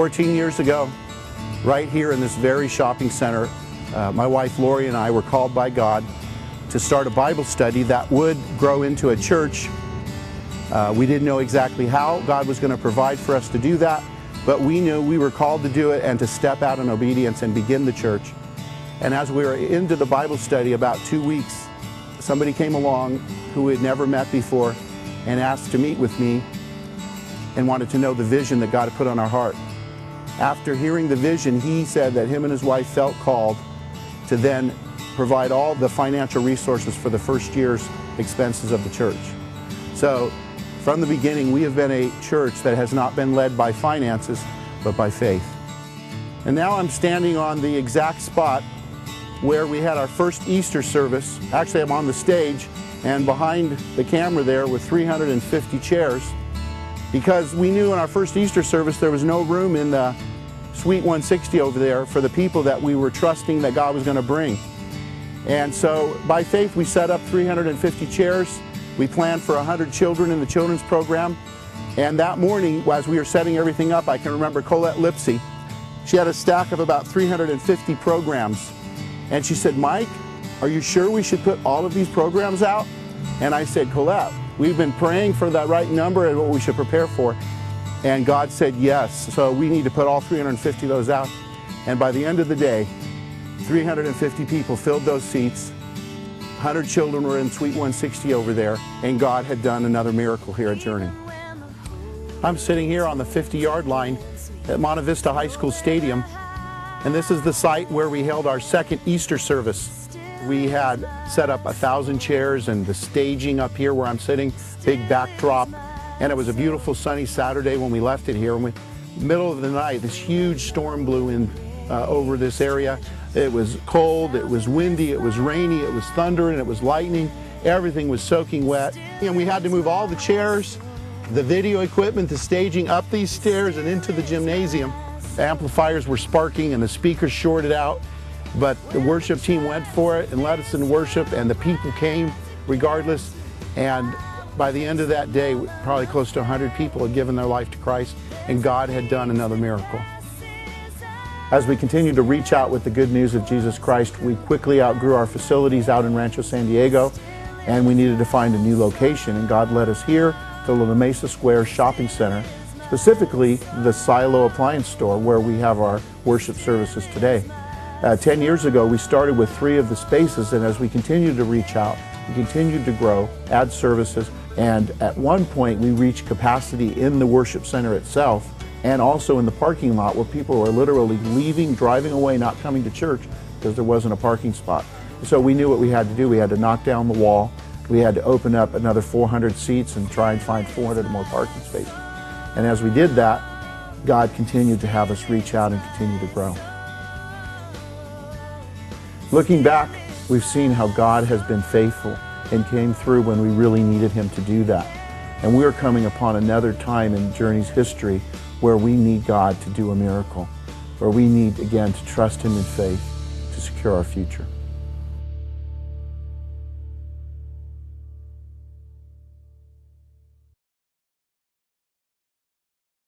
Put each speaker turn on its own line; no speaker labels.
14 years ago, right here in this very shopping center, my wife Lori and I were called by God to start a Bible study that would grow into a church. We didn't know exactly how God was going to provide for us to do that, but we knew we were called to do it and to step out in obedience and begin the church. And as we were into the Bible study, about 2 weeks, somebody came along who we had never met before and asked to meet with me and wanted to know the vision that God had put on our heart. After hearing the vision, he said that him and his wife felt called to then provide all the financial resources for the first year's expenses of the church. So from the beginning, we have been a church that has not been led by finances, but by faith. And now I'm standing on the exact spot where we had our first Easter service. Actually, I'm on the stage, and behind the camera there were 350 chairs, because we knew in our first Easter service there was no room in the Suite 160 over there for the people that we were trusting that God was going to bring. And so by faith we set up 350 chairs. We planned for 100 children in the children's program. And that morning, as we were setting everything up, I can remember Colette Lipsy. She had a stack of about 350 programs. And she said, "Mike, are you sure we should put all of these programs out?" And I said, "Colette, we've been praying for that right number and what we should prepare for." And God said yes. So we need to put all 350 of those out. And by the end of the day, 350 people filled those seats. 100 children were in Suite 160 over there, and God had done another miracle here at Journey. I'm sitting here on the 50-yard line at Monte Vista High School Stadium, and this is the site where we held our second Easter service. We had set up 1,000 chairs and the staging up here where I'm sitting, big backdrop, and it was a beautiful sunny Saturday when we left it here. Middle of the night, this huge storm blew in over this area. It was cold, it was windy, it was rainy, it was thundering, it was lightning. Everything was soaking wet. And we had to move all the chairs, the video equipment, the staging up these stairs and into the gymnasium. The amplifiers were sparking and the speakers shorted out, but the worship team went for it and led us in worship, and the people came regardless. And by the end of that day, probably close to 100 people had given their life to Christ, and God had done another miracle. As we continued to reach out with the good news of Jesus Christ, we quickly outgrew our facilities out in Rancho San Diego, and we needed to find a new location, and God led us here to the Mesa Square Shopping Center, specifically the Silo Appliance Store where we have our worship services today. 10 years ago, we started with 3 of the spaces, and as we continued to reach out, we continued to grow, add services, and at one point we reached capacity in the worship center itself and also in the parking lot, where people were literally leaving, driving away, not coming to church because there wasn't a parking spot. So we knew what we had to do. We had to knock down the wall. We had to open up another 400 seats and try and find 400 more parking spaces. And as we did that, God continued to have us reach out and continue to grow. Looking back, we've seen how God has been faithful and came through when we really needed Him to do that. And we're coming upon another time in Journey's history where we need God to do a miracle, where we need, again, to trust Him in faith to secure our future.